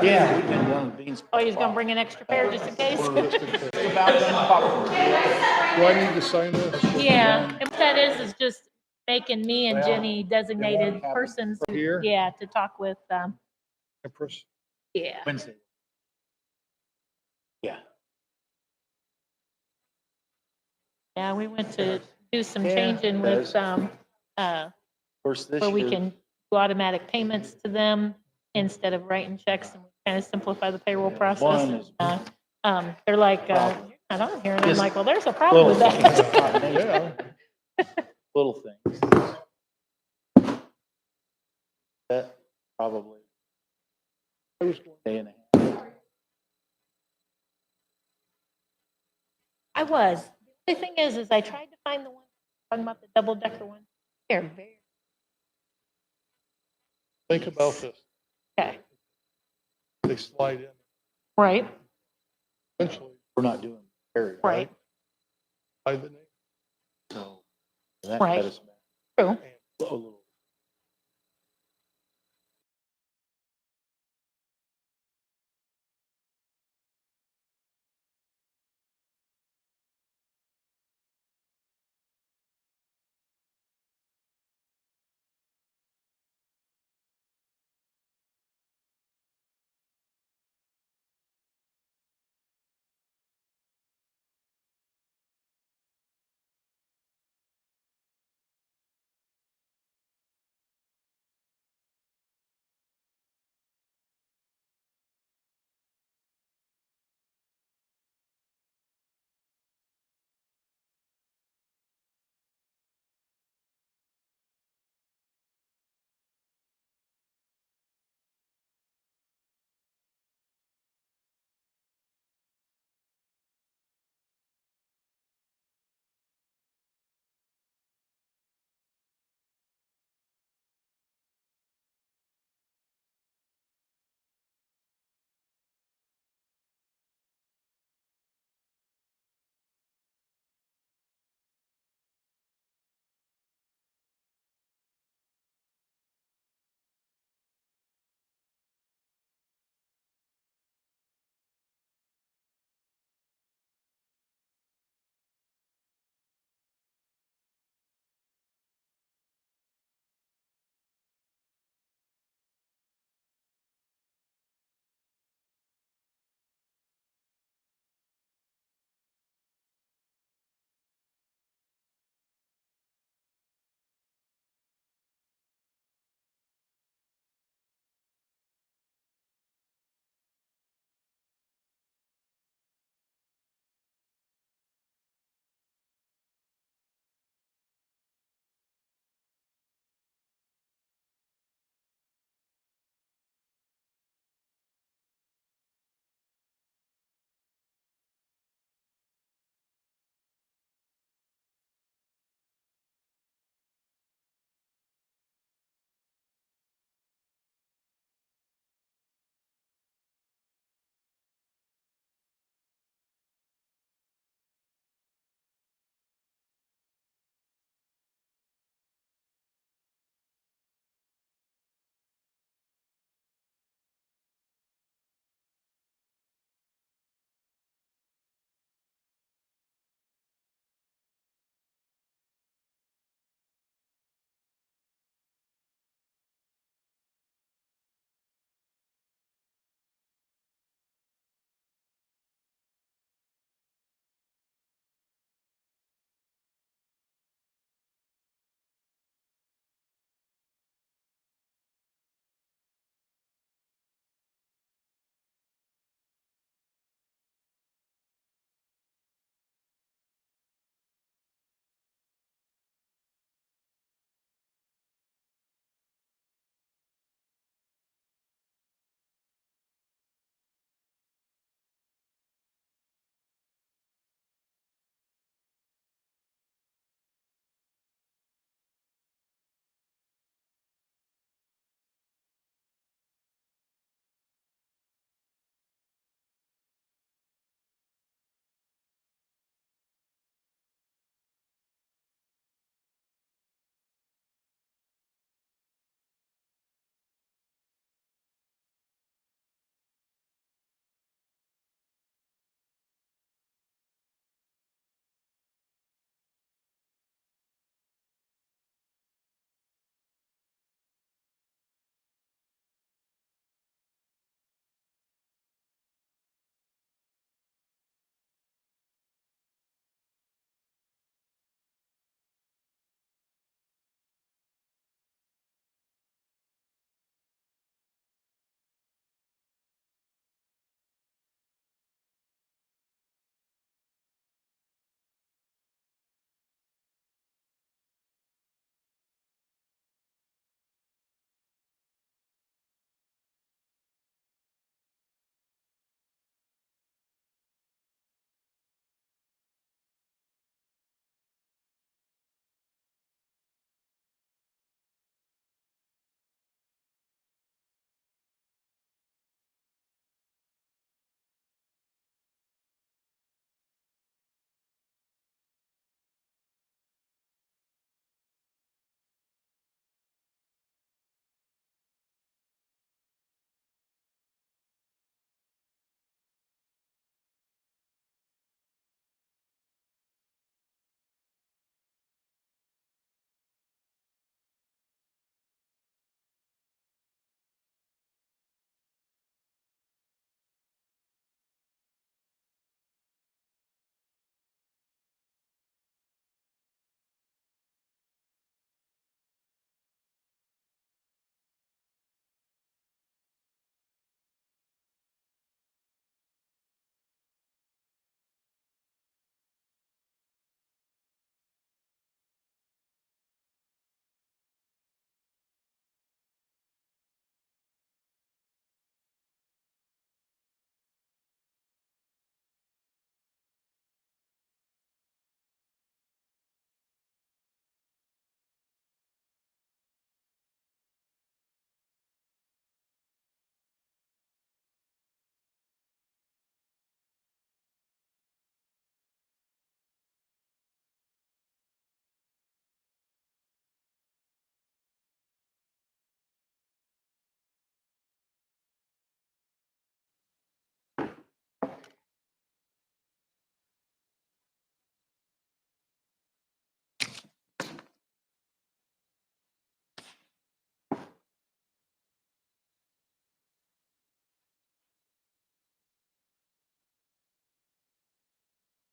Yeah, we've been doing beans. Oh, he's gonna bring an extra pair just in case? It's about them popcorn. Do I need to sign this? Yeah, and what that is just making me and Jenny designated persons. Here? Yeah, to talk with, Empress. yeah. Wednesday. Yeah. Yeah, we went to do some Yeah, changing it with, does. Of course, this where we year, can do automatic payments to them instead of writing checks and kind of simplify the payroll process. One is- They're like, you're not on here. And I'm like, well, there's a problem with little that. Yeah. little things. That probably I was day and a half. I was. The only thing is I tried to find the one talking about the double decker one. They're very, think about this. okay. They slide in. Right, Eventually, We're not doing very right, by the name. So that Right. cut us back true. a little.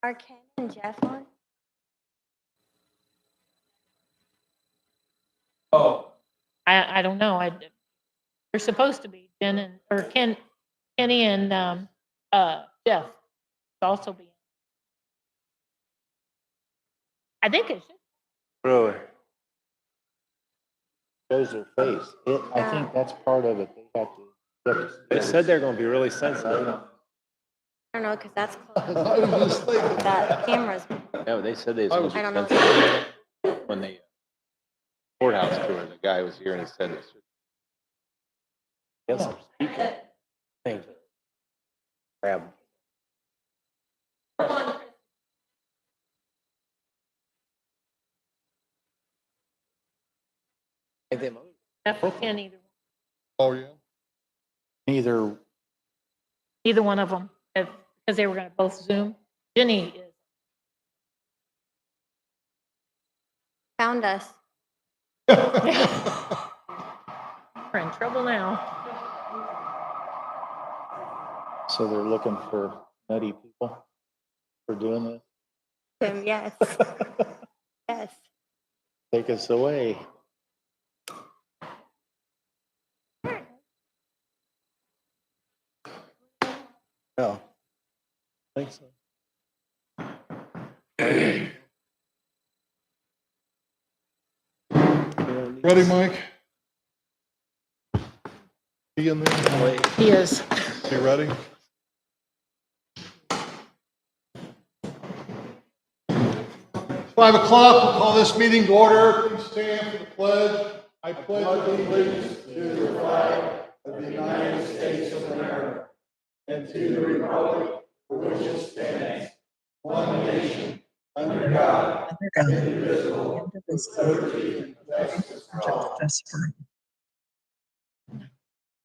Are Ken and Jeff on? I don't know. They're supposed to be Jen and, or Kenny and, Jeff will also be. I think it should. Really? Shows their face. I think that's part of it. They have to. They said they're gonna be really sensitive. I don't know, because that's I close. was just thinking. That camera's, Yeah, but they said they I was was- I gonna don't be know. sensitive when the courthouse tour, the guy was here and he said this. Yes, things. Grab. Jeff or Ken, Oh, yeah. Either, either one of them, because they were gonna both Zoom. Jenny is. found us. We're in trouble now. so they're looking for nutty people for doing Yes, this. yes. Take us away. No. Think so. Ready, Mike? Be in there? He is. You ready? Five o'clock, we'll call this meeting to order. Please stand for the pledge. I pledge allegiance to the flag of the United States of America and to the republic for which it stands, one nation, under God, indivisible, with liberty and justice for all.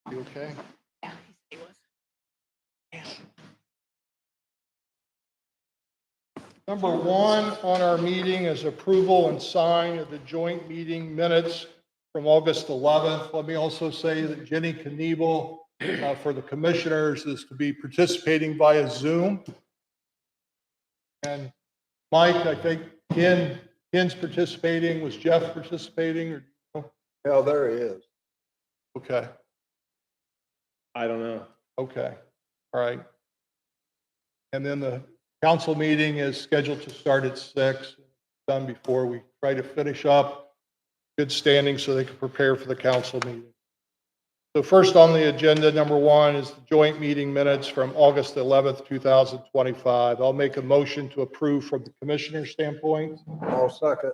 You okay? Yeah, he was. Number one on our meeting is approval and sign of the joint meeting minutes from August 11th. Let me also say that Jenny Knievel for the commissioners is to be participating via Zoom. And Mike, I think Ken's participating. Was Jeff participating? Or Yeah, there he is. okay, I don't know. okay, all right. And then the council meeting is scheduled to start at 6, done before we try to finish up good standing so they can prepare for the council meeting. So first on the agenda, number one is the joint meeting minutes from August 11th, 2025. I'll make a motion to approve from the commissioner standpoint. I'll second.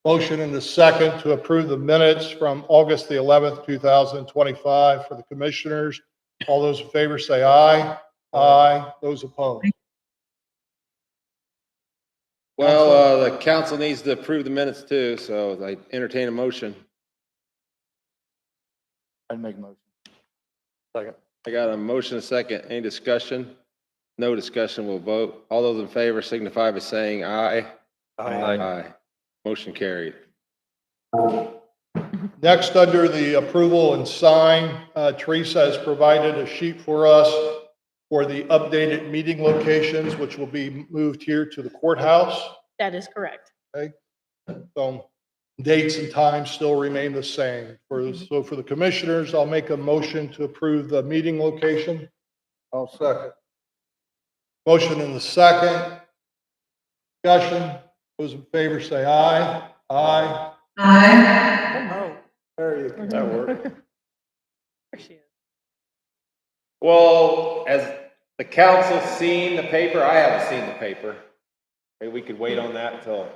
Motion and a second to approve the minutes from August the 11th, 2025 for the commissioners. All those in favor say aye. Aye. Those opposed. Well, the council needs to approve the minutes too, so I entertain a motion. I'd make a motion. Second. I got a motion, a second. Any discussion? No discussion, we'll vote. All those in favor signify by saying aye. Aye. Motion carried. Next, under the approval and sign, Teresa has provided a sheet for us for the updated meeting locations, which will be moved here to the courthouse. That is correct. So dates and times still remain the same. So for the commissioners, I'll make a motion to approve the meeting location. I'll second. Motion in the second. Discussion. Those in favor say aye. Aye. Oh, There you go. That work? There she is. Well, as the council's seen the paper, I haven't seen the paper. Maybe we could wait on that until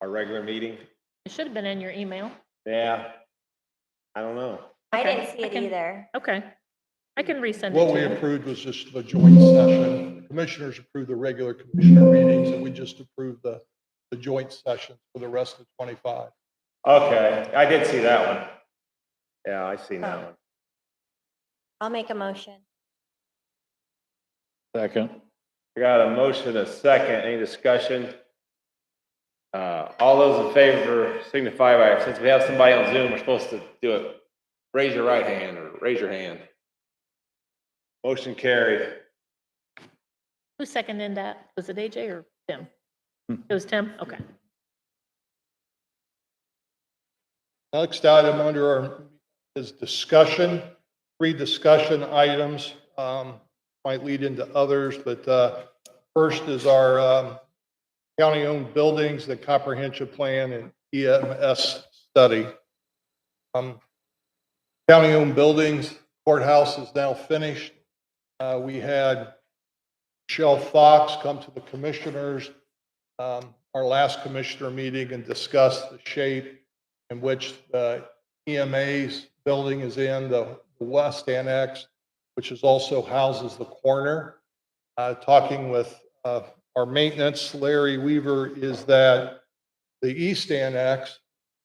our regular meeting. It should have been in your email. Yeah. I don't know. I didn't see I it can- either. Okay. I can resend What it we to you. approved was just the joint session. The commissioners approved the regular commissioner meetings, and we just approved the joint session for the rest of 25. Okay, I did see that one. Yeah, I seen that one. I'll make a motion. Second. I got a motion, a second. Any discussion? All those in favor signify by, since we have somebody on Zoom, we're supposed to do it. Raise your right hand or raise your hand. Motion carried. Who seconded that? Was it AJ or Tim? Hmm. It was Tim? Okay. Next item under our is discussion, 3 discussion items. Might lead into others, but first is our county-owned buildings, the comprehensive plan and E.M.S study. County-owned buildings, courthouse is now finished. We had Michelle Fox come to the commissioners, our last commissioner meeting, and discuss the shape in which the E.M.S building is in, the west annex, which is also houses the coroner. Talking with our maintenance, Larry Weaver, is that the east annex,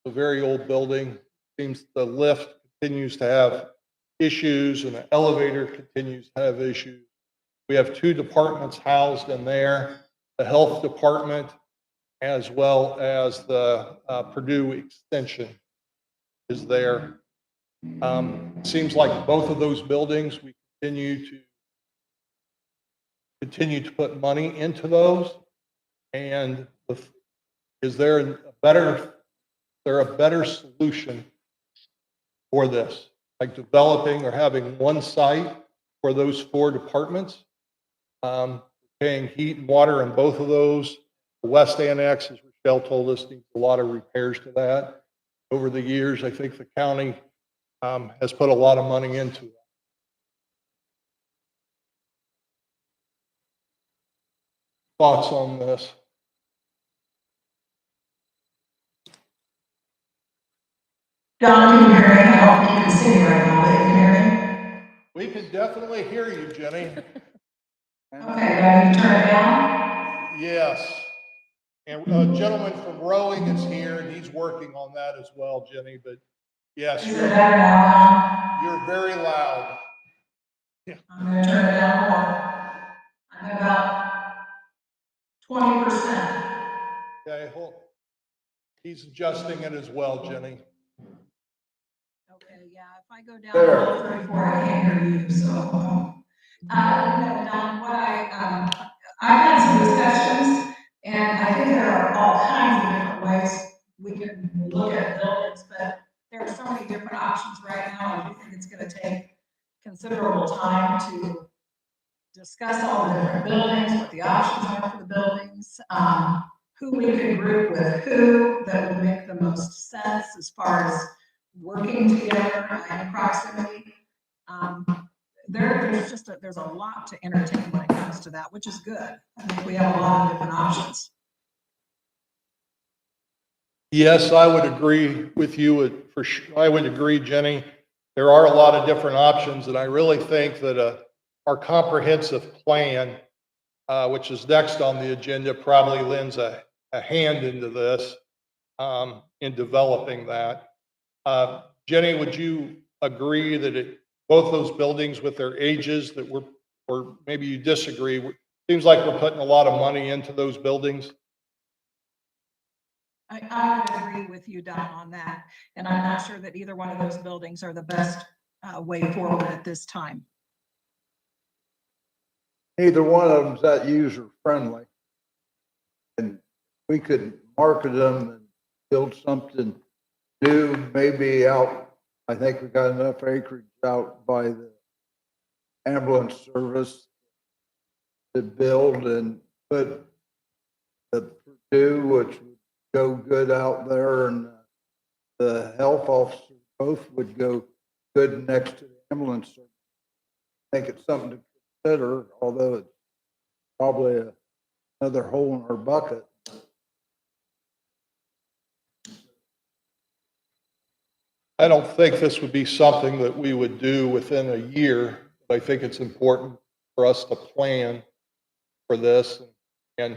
a very old building, seems the lift continues to have issues and the elevator continues to have issues. We have 2 departments housed in there, the health department as well as the Purdue extension is there. Seems like both of those buildings, we continue to put money into those. And is there a better solution for this, like developing or having one site for those 4 departments, paying heat and water in both of those? The west annex, as Rochelle told us, needs a lot of repairs to that. Over the years, I think the county has put a lot of money into it. Thoughts on this? Don, can you hear me? I don't think you can see me right now, but you can hear me? We can definitely hear you, Jenny. Okay, do I need to turn it down? Yes. And a gentleman from Rowing is here, and he's working on that as well, Jenny. But yes, Is it better now, you're very loud. Don? I'm gonna turn it down more. I'm about 20%. Okay, he's adjusting it as well, Jenny. Okay, yeah, if I go down below 34, I can't hear you, so. No, Don, what I've had some discussions, and I think there are all kinds of different ways we can look at buildings, but there are so many different options right now. I do think it's gonna take considerable time to discuss all the different buildings, what the options are for the buildings, who we can group with who, that would make the most sense as far as working together in proximity. There's a lot to entertain when it comes to that, which is good. I think we have a lot of different options. Yes, I would agree with you. For sure, I would agree, Jenny. There are a lot of different options, and I really think that our comprehensive plan, which is next on the agenda, probably lends a hand into this in developing that. Jenny, would you agree that both those buildings with their ages that or maybe you disagree, seems like we're putting a lot of money into those buildings? I would agree with you, Don, on that. And I'm not sure that either one of those buildings are the best way forward at this time. Neither one of them's that user friendly. And we could market them and build something new, maybe out. I think we got enough acreage out by the ambulance service to build and put the Purdue, which would go good out there, and the health officer both would go good next to the ambulance service. I think it's something to consider, although it's probably another hole in our bucket. I don't think this would be something that we would do within a year, but I think it's important for us to plan for this and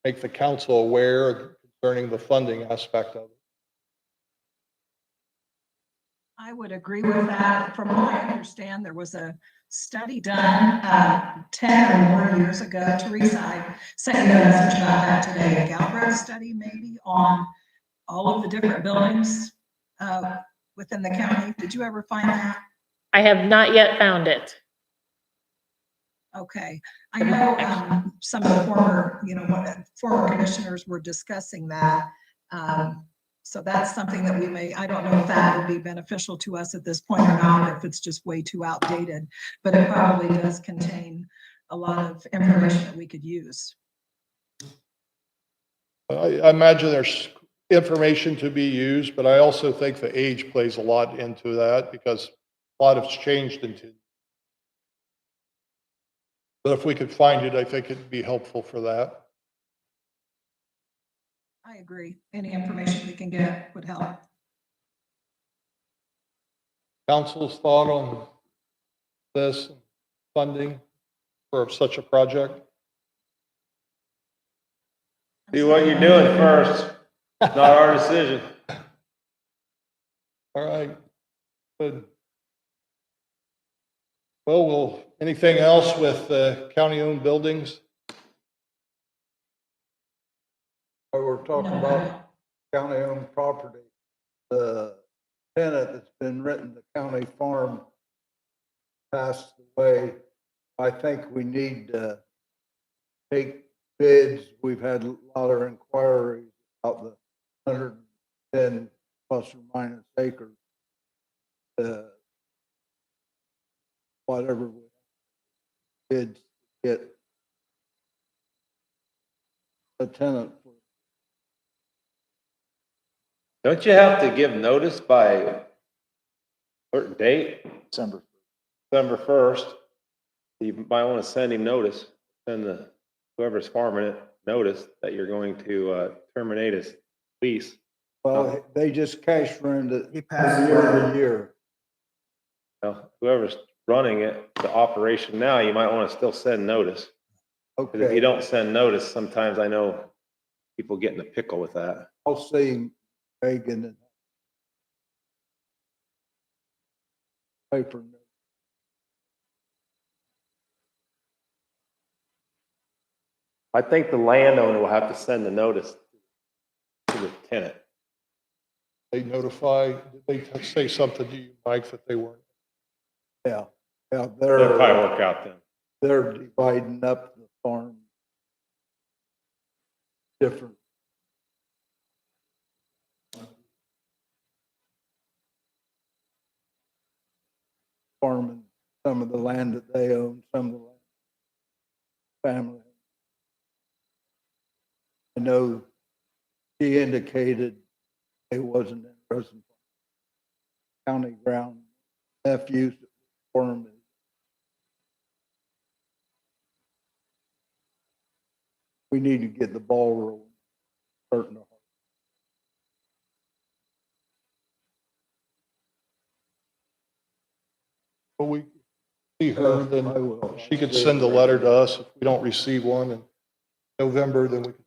make the council aware concerning the funding aspect of it. I would agree with that. From what I understand, there was a study done 10 or more years ago. Teresa, I sent you a message about that today. A Galbraith study maybe on all of the different buildings within the county. Did you ever find that? I have not yet found it. Okay, I know, some of the former, former commissioners were discussing that. So that's something that we may, I don't know if that would be beneficial to us at this point or not, if it's just way too outdated, but it probably does contain a lot of information that we could use. I imagine there's information to be used, but I also think the age plays a lot into that because a lot has changed into. But if we could find it, I think it'd be helpful for that. I agree. Any information we can get would help. Council's thought on this funding for such a project? Do what you're doing first, not our decision. All right, good. Well, anything else with county-owned buildings? We're talking about county-owned property. The tenant that's been renting the county farm passed away. I think we need to take bids. We've had a lot of inquiries about the 110 plus or minus acres. Whatever bids get a tenant for. Don't you have to give notice by a certain date? December. December 1st. You might want to send him notice, send whoever's farming it notice that you're going to terminate his lease. Well, they just cash rented it year to year. Now, whoever's running it, the operation now, you might want to still send notice. Because if you Okay, don't send notice, sometimes I know people get in a pickle with that. I'll see Megan and paper. I think the landowner will have to send the notice to the tenant. They notify, did they say something to you, Mike, that they weren't? Yeah, They'll probably work out then. they're dividing up the farm. Different. Farming some of the land that they own, some of the land family. I know she indicated it wasn't interested in county ground. Nephews farm. We need to get the ball rolling. Starting to. But we see her, I then will. she could send a letter to us if we don't receive one in November, then we could.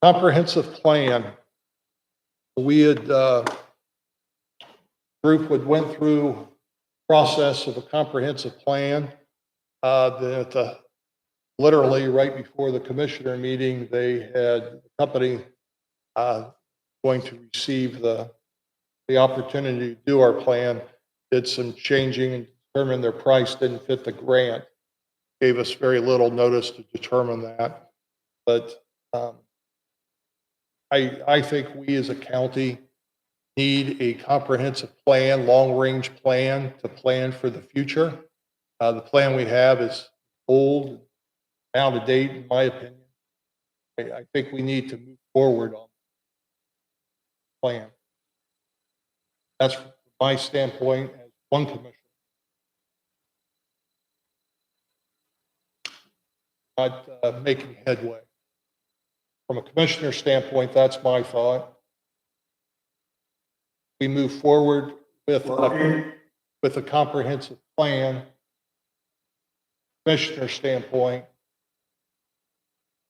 Comprehensive plan. We had, group went through process of a comprehensive plan. That literally right before the commissioner meeting, they had the company going to receive the opportunity to do our plan, did some changing and determined their price didn't fit the grant. Gave us very little notice to determine that. But I think we as a county need a comprehensive plan, long-range plan to plan for the future. The plan we have is old, out of date, in my opinion. I think we need to move forward on the plan. That's from my standpoint as one commissioner. Not making headway. From a commissioner standpoint, that's my thought. We move forward with a comprehensive plan. Commissioner standpoint,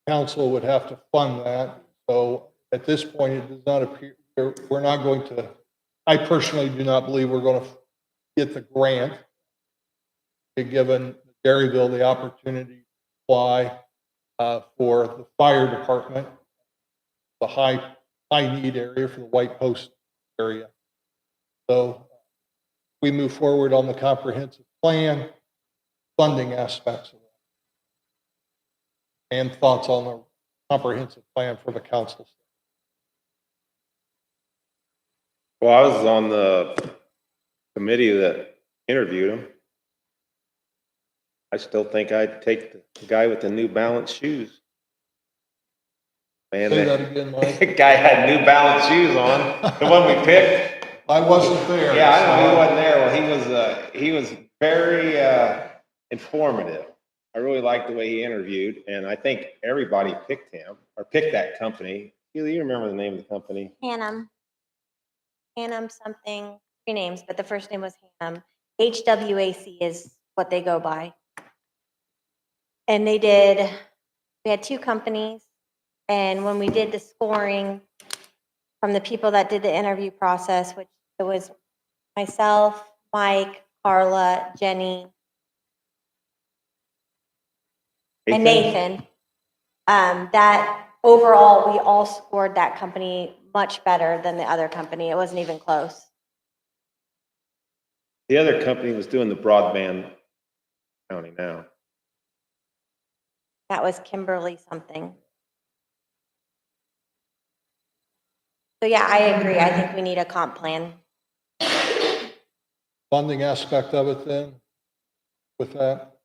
council would have to fund that. So at this point, it does not appear, we're not going to, I personally do not believe we're going to get the grant. Given Garyville the opportunity to apply for the fire department, the high need area for the White Post area. So we move forward on the comprehensive plan, funding aspects of it. And thoughts on the comprehensive plan for the council. Well, I was on the committee that interviewed him. I still think I'd take the guy with the New Balance shoes. Man, Say that again, Mike. that guy had New Balance shoes on, the one we picked. I wasn't there. Yeah, I know he wasn't there. Well, he was very informative. I really liked the way he interviewed, and I think everybody picked him or picked that company. You remember the name of the company? Hannum. Hannum something, 3 names, but the first name was Hannum. HWAC is what they go by. And we had 2 companies. And when we did the scoring from the people that did the interview process, which it was myself, Mike, Carla, Jenny, and Nathan, that overall, we all scored that company much better than the other company. It wasn't even close. The other company was doing the broadband county now. That was Kimberly something. So yeah, I agree. I think we need a comp plan. Funding aspect of it then, with that?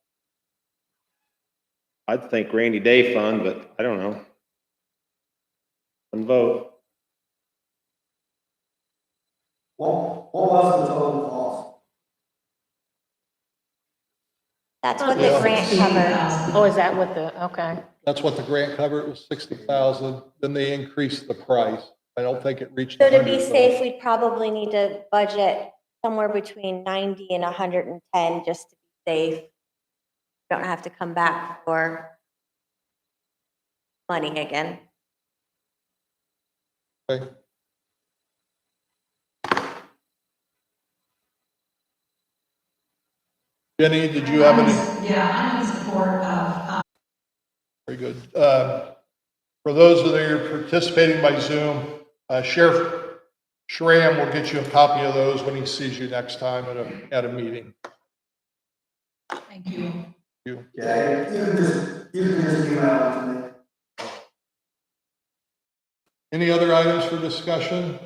I'd think rainy day fund, but I don't know. One vote. What was the total cost? That's what the Yeah. grant covered. Oh, is that what okay. That's what the grant covered, it was 60,000, then they increased the price. I don't think it reached. So to be 100, safe, we'd probably need to budget somewhere between 90 and 110 just to be safe. Don't have to come back for money again. Okay. Jenny, did you have any? Yeah, I'm in support of, Very good. For those that are participating by Zoom, Sheriff Schramm will get you a copy of those when he sees you next time at a meeting. thank you. You. Yeah, you can just email it to me. Any other items for discussion?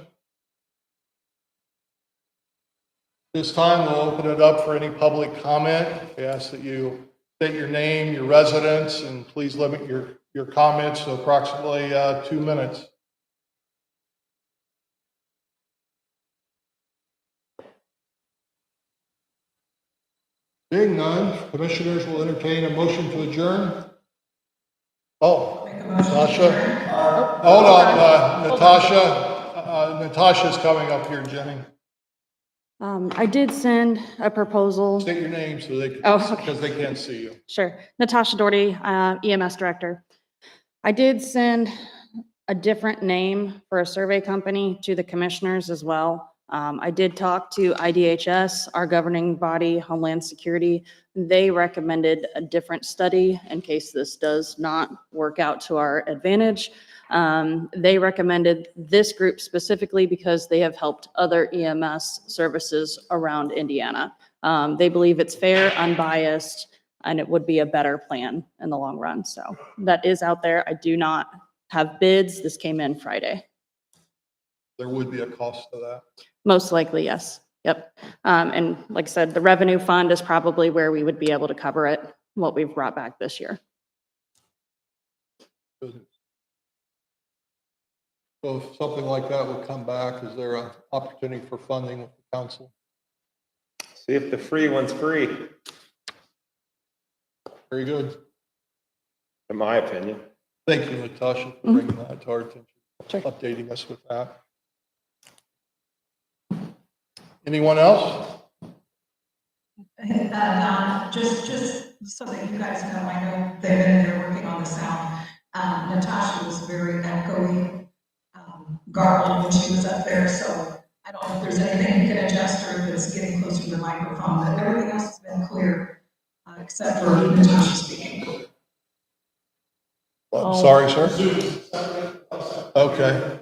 This time, we'll open it up for any public comment. We ask that you state your name, your residence, and please limit your comments to approximately 2 minutes. Being none, commissioners will entertain a motion to adjourn. Oh, Natasha. Hold on, Natasha. Natasha's coming up here, Jenny. I did send a proposal. State your name so they can, Oh, okay. because they can't see you. Sure. Natasha Doherty, E.M.S. Director. I did send a different name for a survey company to the commissioners as well. I did talk to IDHS, our governing body, Homeland Security. They recommended a different study in case this does not work out to our advantage. They recommended this group specifically because they have helped other EMS services around Indiana. They believe it's fair, unbiased, and it would be a better plan in the long run. So that is out there. I do not have bids. This came in Friday. There would be a cost to that. Most likely, yes. Yep. And like I said, the revenue fund is probably where we would be able to cover it, what we've brought back this year. Good. So if something like that would come back, is there an opportunity for funding with the council? See if the free one's free, Very good. in my opinion. Thank you, Natasha, for bringing that to our attention, Sure. updating us with that. Anyone else? Don, just so that you guys know, I know they've been there working on the sound. Natasha was very echoey, garbled when she was up there, so I don't know if there's anything you can adjust or if it's getting closer to the microphone, but everything else has been clear, except for Natasha speaking. I'm sorry, sir. Okay.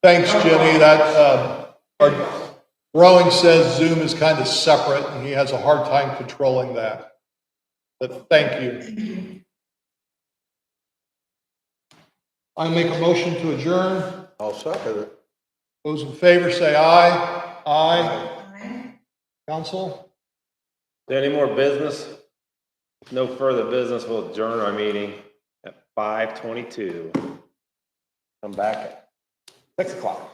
Thanks, Jenny. That, Rowing says Zoom is kind of separate and he has a hard time controlling that. But thank you. Thank you. I make a motion to adjourn. I'll second it. Those in favor say aye. Aye. Aye. Council? Is there any more business? If no further business, we'll adjourn our meeting at 5:22. Come back at 6 o'clock.